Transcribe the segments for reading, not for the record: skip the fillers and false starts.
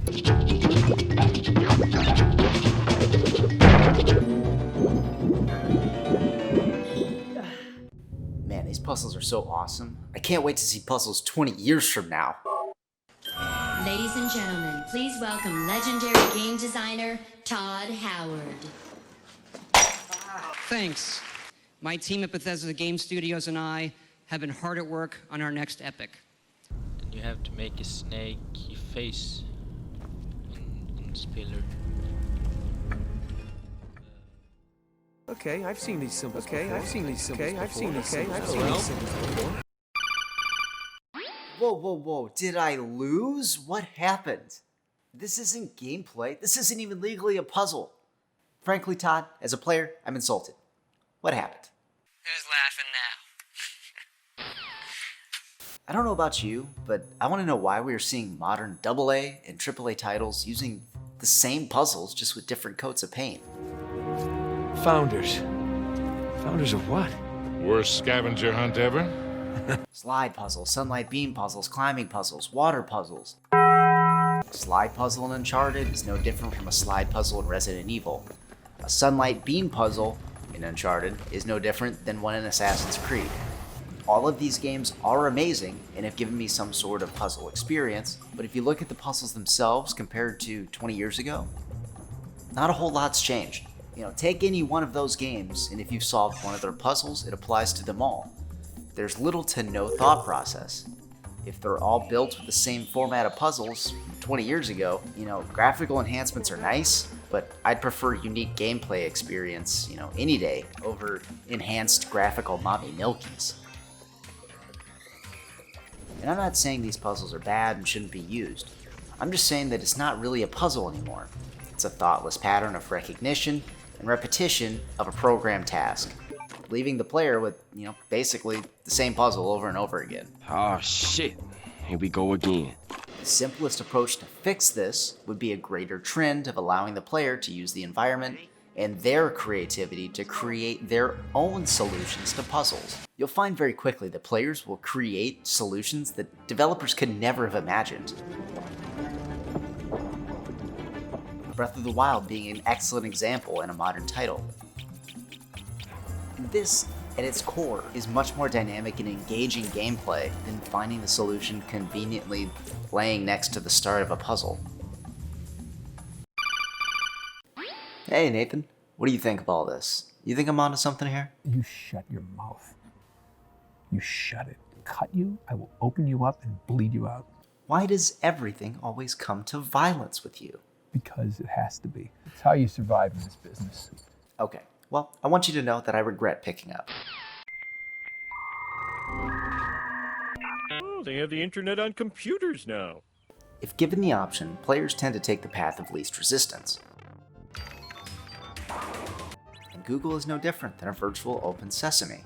Man, these puzzles are so awesome. I can't wait to see puzzles 20 years from now. Ladies and gentlemen, please welcome legendary game designer Todd Howard. Thanks. My team at Bethesda Game Studios and I have been hard at work on our next epic. And you have to make a snaky face in Spiller. Okay, I've seen these symbols. I've seen these symbols before. Whoa. Did I lose? What happened? This isn't gameplay. This isn't even legally a puzzle. Frankly, Todd, as a player, I'm insulted. What happened? Who's laughing now? I don't know about you, but I want to know why we are seeing modern AA and AAA titles using the same puzzles just with different coats of paint. Founders. Founders of what? Worst scavenger hunt ever? Slide puzzles, sunlight beam puzzles, climbing puzzles, water puzzles. Slide puzzle in Uncharted is no different from a slide puzzle in Resident Evil. A sunlight beam puzzle in Uncharted is no different than one in Assassin's Creed. All of these games are amazing and have given me some sort of puzzle experience, but if you look at the puzzles themselves compared to 20 years ago, not a whole lot's changed. Take any one of those games, and if you've solved one of their puzzles, it applies to them all. There's little to no thought process. If they're all built with the same format of puzzles 20 years ago, graphical enhancements are nice, but I'd prefer unique gameplay experience, any day over enhanced graphical mommy milkies. And I'm not saying these puzzles are bad and shouldn't be used. I'm just saying that it's not really a puzzle anymore. It's a thoughtless pattern of recognition and repetition of a programmed task, leaving the player with, basically the same puzzle over and over again. Oh shit, here we go again. The simplest approach to fix this would be a greater trend of allowing the player to use the environment and their creativity to create their own solutions to puzzles. You'll find very quickly that players will create solutions that developers could never have imagined. Breath of the Wild being an excellent example in a modern title. This, at its core, is much more dynamic and engaging gameplay than finding the solution conveniently laying next to the start of a puzzle. Hey Nathan, what do you think of all this? You think I'm onto something here? You shut your mouth. You shut it. Cut you, I will open you up and bleed you out. Why does everything always come to violence with you? Because it has to be. It's how you survive in this business. Okay, well, I want you to know that I regret picking up. Oh, they have the internet on computers now. If given the option, players tend to take the path of least resistance. And Google is no different than a virtual open sesame.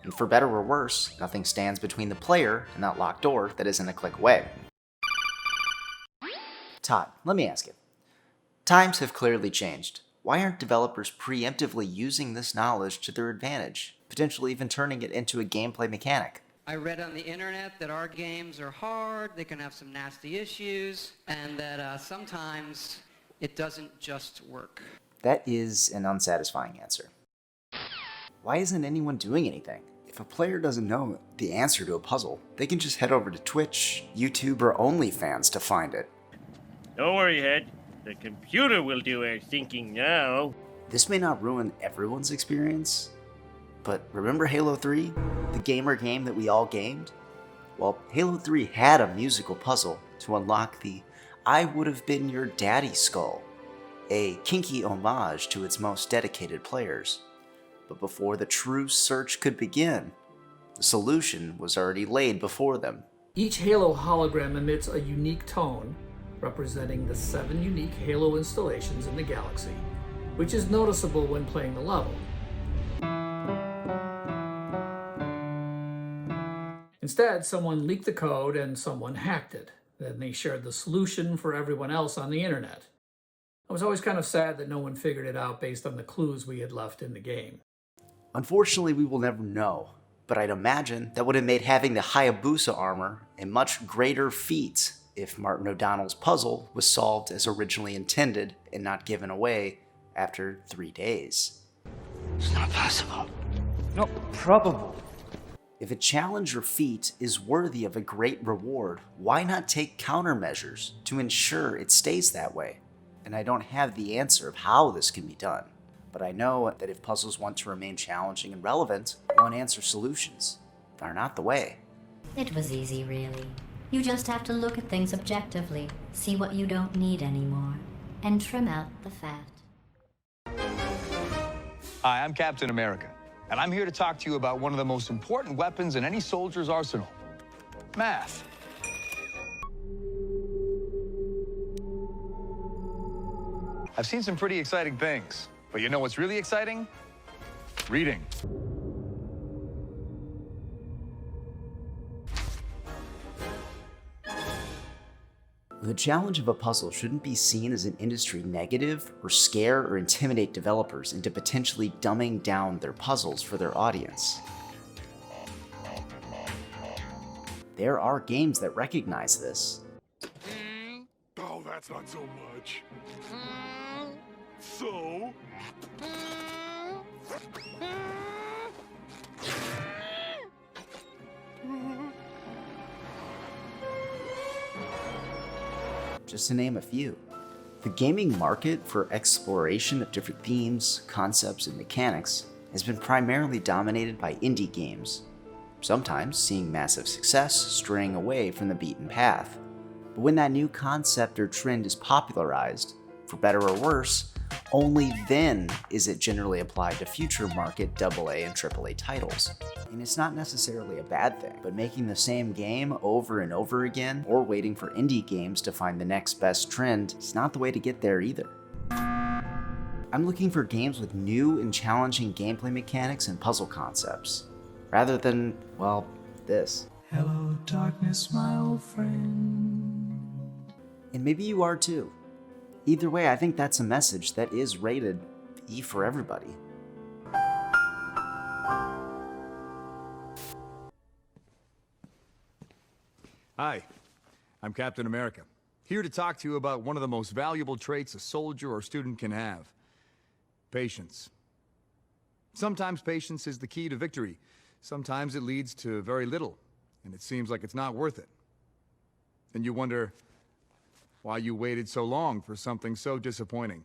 And for better or worse, nothing stands between the player and that locked door that isn't a click away. Todd, let me ask you. Times have clearly changed. Why aren't developers preemptively using this knowledge to their advantage, potentially even turning it into a gameplay mechanic? I read on the internet that our games are hard, they can have some nasty issues, and that sometimes it doesn't just work. That is an unsatisfying answer. Why isn't anyone doing anything? If a player doesn't know the answer to a puzzle, they can just head over to Twitch, YouTube, or OnlyFans to find it. Don't worry, Head. The computer will do our thinking now. This may not ruin everyone's experience, but remember Halo 3? The gamer game that we all gamed? Well, Halo 3 had a musical puzzle to unlock the I Would Have Been Your Daddy skull, a kinky homage to its most dedicated players. But before the true search could begin, the solution was already laid before them. Each Halo hologram emits a unique tone, representing the 7 unique Halo installations in the galaxy, which is noticeable when playing the level. Instead, someone leaked the code and someone hacked it. Then they shared the solution for everyone else on the internet. I was always kind of sad that no one figured it out based on the clues we had left in the game. Unfortunately, we will never know, but I'd imagine that would have made having the Hayabusa armor a much greater feat if Martin O'Donnell's puzzle was solved as originally intended and not given away after 3 days. It's not possible. Not probable. If a challenge or feat is worthy of a great reward, why not take countermeasures to ensure it stays that way? And I don't have the answer of how this can be done, but I know that if puzzles want to remain challenging and relevant, one-answer solutions are not the way. It was easy, really. You just have to look at things objectively, see what you don't need anymore, and trim out the fat. Hi, I'm Captain America, and I'm here to talk to you about one of the most important weapons in any soldier's arsenal: math. I've seen some pretty exciting things, but you know what's really exciting? Reading. The challenge of a puzzle shouldn't be seen as an industry negative or scare or intimidate developers into potentially dumbing down their puzzles for their audience. There are games that recognize this. Oh, that's not so much. So? Just to name a few. The gaming market for exploration of different themes, concepts, and mechanics has been primarily dominated by indie games, sometimes seeing massive success straying away from the beaten path. But when that new concept or trend is popularized, for better or worse, only then is it generally applied to future market AA and AAA titles. And it's not necessarily a bad thing, but making the same game over and over again, or waiting for indie games to find the next best trend, is not the way to get there either. I'm looking for games with new and challenging gameplay mechanics and puzzle concepts, rather than, well, this. Hello, darkness, my old friend. And maybe you are too. Either way, I think that's a message that is rated E for everybody. Hi, I'm Captain America, here to talk to you about one of the most valuable traits a soldier or student can have: patience. Sometimes patience is the key to victory. Sometimes it leads to very little, and it seems like it's not worth it. And you wonder why you waited so long for something so disappointing.